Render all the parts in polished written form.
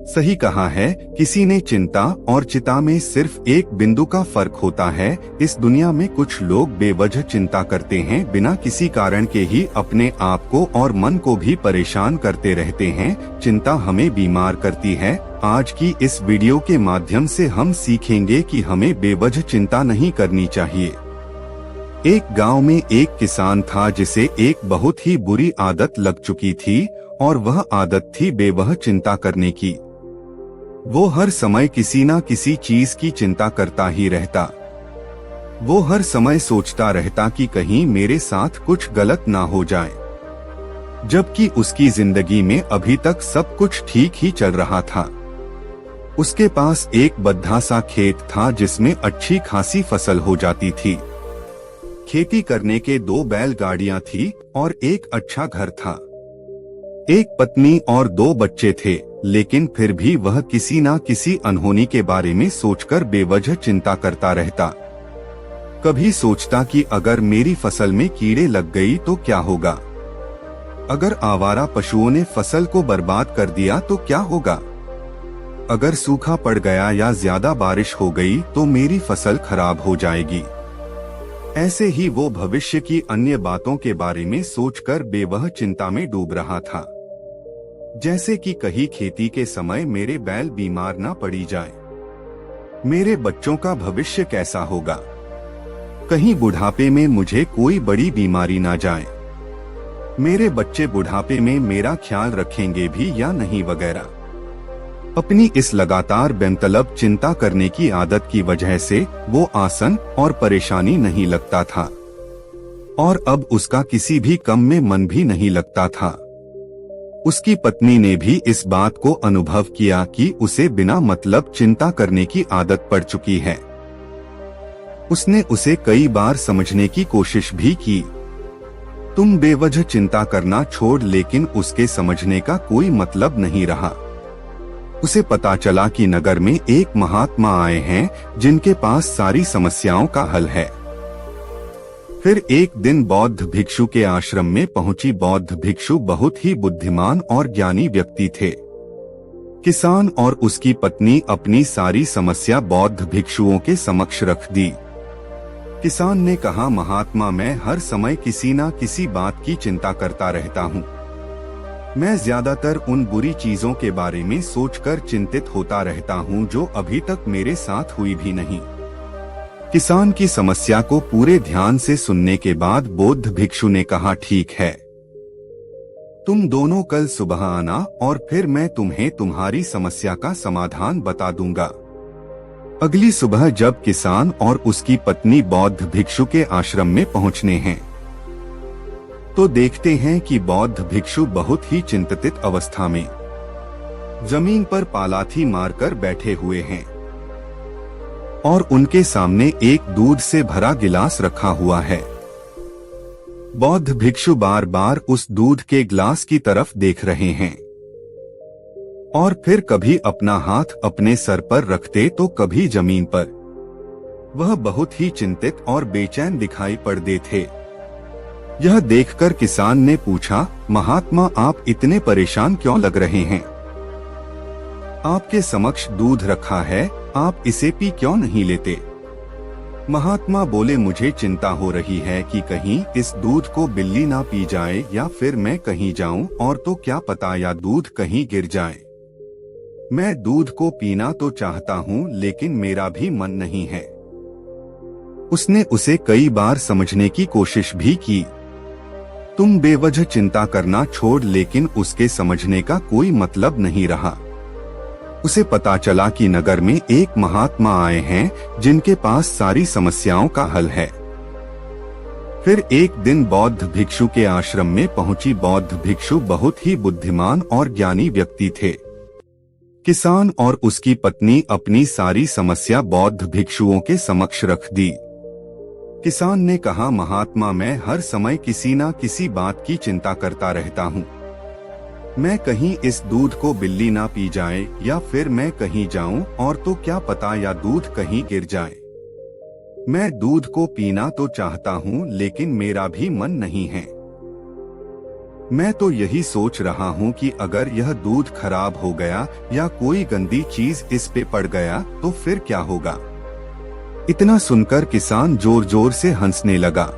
सही कहा है किसी ने, चिंता और चिता में सिर्फ एक बिंदु का फर्क होता है। इस दुनिया में कुछ लोग बेवजह चिंता करते हैं, बिना किसी कारण के ही अपने आप को और मन को भी परेशान करते रहते हैं। चिंता हमें बीमार करती है। आज की इस वीडियो के माध्यम से हम सीखेंगे कि हमें बेवजह चिंता नहीं करनी चाहिए। एक गांव में एक किसान था जिसे एक बहुत ही बुरी आदत लग चुकी थी और वह आदत थी बेवजह चिंता करने की। वो हर समय किसी न किसी चीज की चिंता करता ही रहता। वो हर समय सोचता रहता कि कहीं मेरे साथ कुछ गलत ना हो जाए, जबकि उसकी जिंदगी में अभी तक सब कुछ ठीक ही चल रहा था। उसके पास एक बद्धा सा खेत था जिसमें अच्छी खासी फसल हो जाती थी। खेती करने के 2 बैलगाड़ियां थी और एक अच्छा घर था। एक पत्नी और 2 बच्चे थे, लेकिन फिर भी वह किसी न किसी अनहोनी के बारे में सोचकर बेवजह चिंता करता रहता। कभी सोचता कि अगर मेरी फसल में कीड़े लग गई तो क्या होगा? अगर आवारा पशुओं ने फसल को बर्बाद कर दिया तो क्या होगा? अगर सूखा पड़ गया या ज्यादा बारिश हो गई तो मेरी फसल खराब हो जाएगी। ऐसे ही वो भविष्य की अन्य बातों के बारे में सोचकर बेवजह चिंता में डूब रहा था। जैसे कि कहीं खेती के समय मेरे बैल बीमार ना पड़ी जाए, मेरे बच्चों का भविष्य कैसा होगा, कहीं बुढ़ापे में मुझे कोई बड़ी बीमारी ना जाए, मेरे बच्चे बुढ़ापे में मेरा ख्याल रखेंगे भी या नहीं, वगैरह। अपनी इस लगातार बेमतलब चिंता करने की आदत की वजह से वो आसन और परेशानी नहीं लगता था और अब उसका किसी भी काम में मन भी नहीं लगता था। उसकी पत्नी ने भी इस बात को अनुभव किया कि उसे बिना मतलब चिंता करने की आदत पड़ चुकी है। उसने उसे कई बार समझने की कोशिश भी की। तुम बेवजह चिंता करना छोड़, लेकिन उसके समझने का कोई मतलब नहीं रहा। उसे पता चला कि नगर में एक महात्मा आए हैं जिनके पास सारी समस्याओं का हल है। फिर एक दिन बौद्ध भिक्षु के आश्रम में पहुंची। बौद्ध भिक्षु बहुत ही बुद्धिमान और ज्ञानी व्यक्ति थे। किसान और उसकी पत्नी अपनी सारी समस्या बौद्ध भिक्षुओं के समक्ष रख दी। किसान ने कहा, महात्मा, मैं हर समय किसी न किसी बात की चिंता करता रहता हूँ। मैं ज्यादातर उन बुरी चीजों के बारे में सोचकर चिंतित होता रहता हूँ जो अभी तक मेरे साथ हुई भी नहीं। किसान की समस्या को पूरे ध्यान से सुनने के बाद बौद्ध भिक्षु ने कहा, ठीक है, तुम दोनों कल सुबह आना और फिर मैं तुम्हें तुम्हारी समस्या का समाधान बता दूंगा। अगली सुबह जब किसान और उसकी पत्नी बौद्ध भिक्षु के आश्रम में पहुंचने हैं तो देखते हैं कि बौद्ध भिक्षु बहुत ही चिंतित अवस्था में जमीन पर पालाथी मारकर बैठे हुए हैं और उनके सामने एक दूध से भरा गिलास रखा हुआ है। बौद्ध भिक्षु बार बार उस दूध के गिलास की तरफ देख रहे हैं और फिर कभी अपना हाथ अपने सर पर रखते तो कभी जमीन पर। वह बहुत ही चिंतित और बेचैन दिखाई पड़ते थे। यह देखकर किसान ने पूछा, महात्मा, आप इतने परेशान क्यों लग रहे हैं? आपके समक्ष दूध रखा है, आप इसे पी क्यों नहीं लेते? महात्मा बोले, मुझे चिंता हो रही है कि कहीं इस दूध को बिल्ली ना पी जाए या फिर मैं कहीं जाऊं और तो क्या पता या दूध कहीं गिर जाए। मैं दूध को पीना तो चाहता हूं लेकिन मेरा भी मन नहीं है। उसने उसे कई बार समझने की कोशिश भी की। तुम बेवजह चिंता करना छोड़, लेकिन उसके समझने का कोई मतलब नहीं रहा। उसे पता चला कि नगर में एक महात्मा आए हैं जिनके पास सारी समस्याओं का हल है। फिर एक दिन बौद्ध भिक्षु के आश्रम में पहुंची। बौद्ध भिक्षु बहुत ही बुद्धिमान और ज्ञानी व्यक्ति थे। किसान और उसकी पत्नी अपनी सारी समस्या बौद्ध भिक्षुओं के समक्ष रख दी। किसान ने कहा, महात्मा, मैं हर समय किसी न किसी बात की चिंता करता रहता हूँ। मैं कहीं इस दूध को बिल्ली ना पी जाए या फिर मैं कहीं जाऊं और तो क्या पता या दूध कहीं गिर जाए। मैं दूध को पीना तो चाहता हूँ लेकिन मेरा भी मन नहीं है। मैं तो यही सोच रहा हूँ कि अगर यह दूध खराब हो गया या कोई गंदी चीज इस पे पड़ गया तो फिर क्या होगा। इतना सुनकर किसान जोर जोर से हंसने लगा।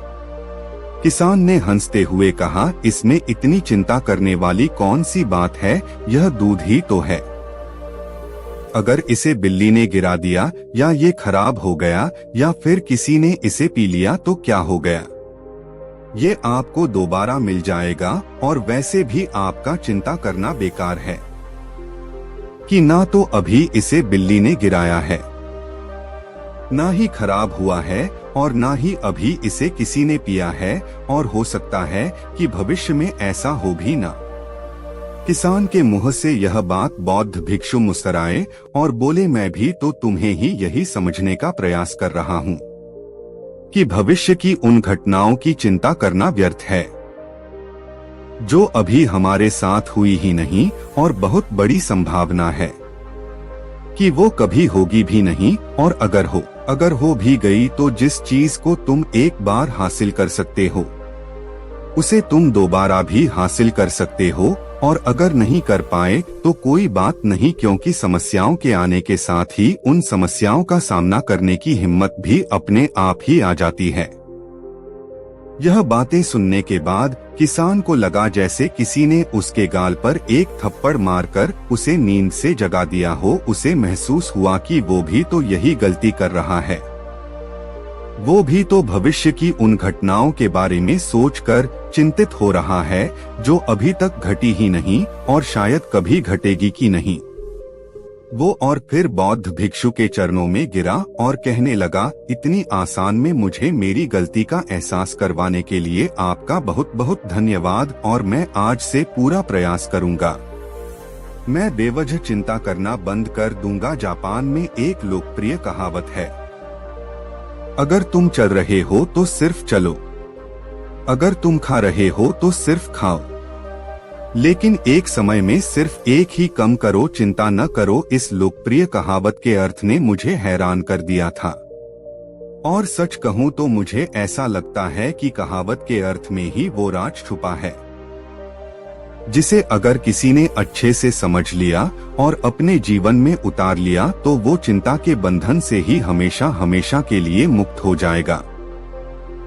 किसान ने हंसते हुए कहा, इसमें इतनी चिंता करने वाली कौन सी बात है, यह दूध ही तो है। अगर इसे बिल्ली ने गिरा दिया या ये खराब हो गया या फिर किसी ने इसे पी लिया तो क्या हो गया। ये आपको दोबारा मिल जाएगा और वैसे भी आपका चिंता करना बेकार है कि ना तो अभी इसे बिल्ली ने गिराया है, ना ही खराब हुआ है और ना ही अभी इसे किसी ने पिया है, और हो सकता है कि भविष्य में ऐसा हो भी ना। किसान के मुंह से यह बात बौद्ध भिक्षु मुस्कुराए और बोले, मैं भी तो तुम्हें ही यही समझने का प्रयास कर रहा हूँ कि भविष्य की उन घटनाओं की चिंता करना व्यर्थ है जो अभी हमारे साथ हुई ही नहीं, और बहुत बड़ी संभावना है कि वो कभी होगी भी नहीं, और अगर हो भी गई तो जिस चीज को तुम एक बार हासिल कर सकते हो उसे तुम दोबारा भी हासिल कर सकते हो, और अगर नहीं कर पाए तो कोई बात नहीं, क्योंकि समस्याओं के आने के साथ ही उन समस्याओं का सामना करने की हिम्मत भी अपने आप ही आ जाती है। यह बातें सुनने के बाद किसान को लगा जैसे किसी ने उसके गाल पर एक थप्पड़ मारकर उसे नींद से जगा दिया हो। उसे महसूस हुआ कि वो भी तो यही गलती कर रहा है। वो भी तो भविष्य की उन घटनाओं के बारे में सोचकर चिंतित हो रहा है जो अभी तक घटी ही नहीं और शायद कभी घटेगी की नहीं। वो और फिर बौद्ध भिक्षु के चरणों में गिरा और कहने लगा, इतनी आसान में मुझे मेरी गलती का एहसास करवाने के लिए आपका बहुत बहुत धन्यवाद, और मैं आज से पूरा प्रयास करूंगा। मैं बेवजह चिंता करना बंद कर दूंगा। जापान में एक लोकप्रिय कहावत है, अगर तुम चल रहे हो तो सिर्फ चलो, अगर तुम खा रहे हो तो सिर्फ खाओ, लेकिन एक समय में सिर्फ एक ही कम करो, चिंता न करो। इस लोकप्रिय कहावत के अर्थ ने मुझे हैरान कर दिया था, और सच कहूं तो मुझे ऐसा लगता है कि कहावत के अर्थ में ही वो राज छुपा है जिसे अगर किसी ने अच्छे से समझ लिया और अपने जीवन में उतार लिया तो वो चिंता के बंधन से ही हमेशा हमेशा के लिए मुक्त हो जाएगा।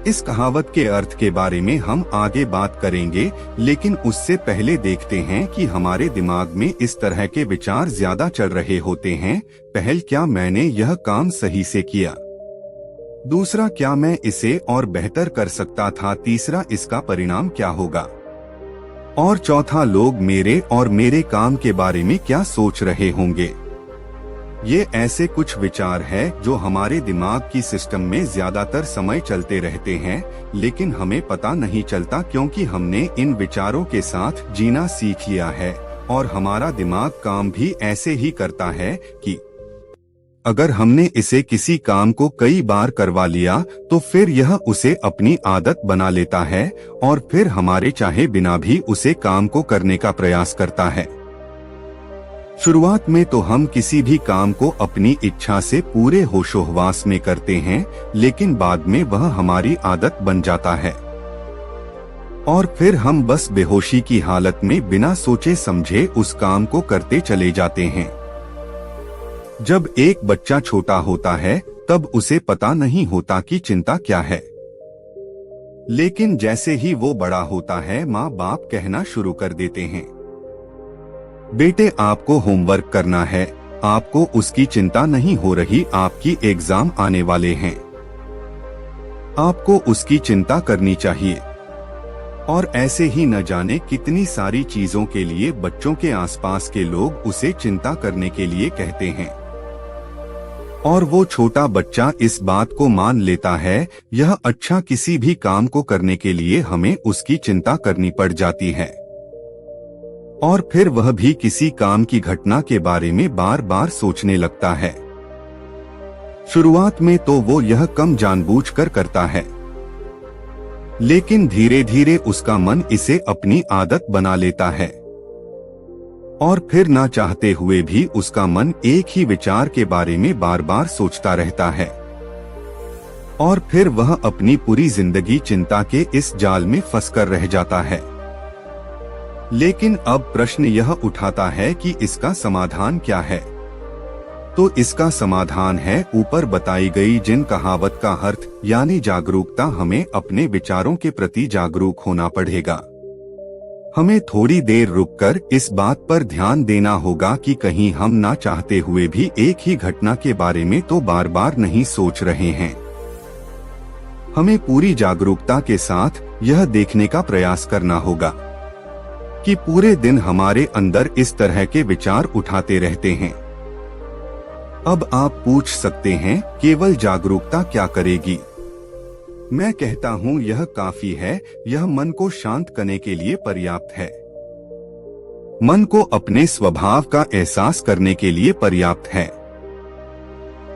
इस कहावत के अर्थ के बारे में हम आगे बात करेंगे, लेकिन उससे पहले देखते हैं कि हमारे दिमाग में इस तरह के विचार ज्यादा चल रहे होते हैं। पहल, क्या मैंने यह काम सही से किया? दूसरा, क्या मैं इसे और बेहतर कर सकता था? तीसरा, इसका परिणाम क्या होगा? और चौथा, लोग मेरे और मेरे काम के बारे में क्या सोच रहे होंगे? ये ऐसे कुछ विचार हैं जो हमारे दिमाग की सिस्टम में ज्यादातर समय चलते रहते हैं, लेकिन हमें पता नहीं चलता क्योंकि हमने इन विचारों के साथ जीना सीख लिया है, और हमारा दिमाग काम भी ऐसे ही करता है कि अगर हमने इसे किसी काम को कई बार करवा लिया तो फिर यह उसे अपनी आदत बना लेता है, और फिर हमारे चाहे बिना भी उसे काम को करने का प्रयास करता है। शुरुआत में तो हम किसी भी काम को अपनी इच्छा से पूरे होशोहवास में करते हैं, लेकिन बाद में वह हमारी आदत बन जाता है, और फिर हम बस बेहोशी की हालत में बिना सोचे समझे उस काम को करते चले जाते हैं। जब एक बच्चा छोटा होता है तब उसे पता नहीं होता कि चिंता क्या है, लेकिन जैसे ही वो बड़ा होता है माँ बाप कहना शुरू कर देते हैं, बेटे आपको होमवर्क करना है, आपको उसकी चिंता नहीं हो रही, आपकी एग्जाम आने वाले हैं, आपको उसकी चिंता करनी चाहिए। और ऐसे ही न जाने कितनी सारी चीजों के लिए बच्चों के आसपास के लोग उसे चिंता करने के लिए कहते हैं, और वो छोटा बच्चा इस बात को मान लेता है। यह अच्छा, किसी भी काम को करने के लिए हमें उसकी चिंता करनी पड़ जाती है, और फिर वह भी किसी काम की घटना के बारे में बार बार सोचने लगता है। शुरुआत में तो वो यह कम जानबूझकर करता है, लेकिन धीरे धीरे उसका मन इसे अपनी आदत बना लेता है, और फिर ना चाहते हुए भी उसका मन एक ही विचार के बारे में बार बार सोचता रहता है, और फिर वह अपनी पूरी जिंदगी चिंता के इस जाल में फंसकर रह जाता है। लेकिन अब प्रश्न यह उठाता है कि इसका समाधान क्या है। तो इसका समाधान है ऊपर बताई गई जिन कहावत का अर्थ यानी जागरूकता। हमें अपने विचारों के प्रति जागरूक होना पड़ेगा। हमें थोड़ी देर रुककर इस बात पर ध्यान देना होगा कि कहीं हम ना चाहते हुए भी एक ही घटना के बारे में तो बार बार नहीं सोच रहे हैं। हमें पूरी जागरूकता के साथ यह देखने का प्रयास करना होगा कि पूरे दिन हमारे अंदर इस तरह के विचार उठाते रहते हैं। अब आप पूछ सकते हैं केवल जागरूकता क्या करेगी? मैं कहता हूँ यह काफी है। यह मन को शांत करने के लिए पर्याप्त है। मन को अपने स्वभाव का एहसास करने के लिए पर्याप्त है।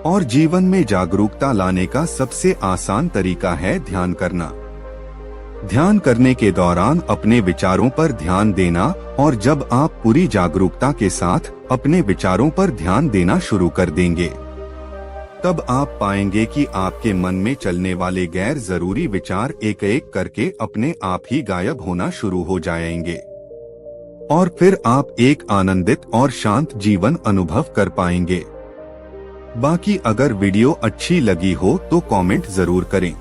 और जीवन में जागरूकता लाने का सबसे आसान तरीका है ध्यान करना। ध्यान करने के दौरान अपने विचारों पर ध्यान देना, और जब आप पूरी जागरूकता के साथ अपने विचारों पर ध्यान देना शुरू कर देंगे, तब आप पाएंगे कि आपके मन में चलने वाले गैर जरूरी विचार एक एक करके अपने आप ही गायब होना शुरू हो जाएंगे, और फिर आप एक आनंदित और शांत जीवन अनुभव कर पाएंगे। बाकी अगर वीडियो अच्छी लगी हो तो कमेंट जरूर करें।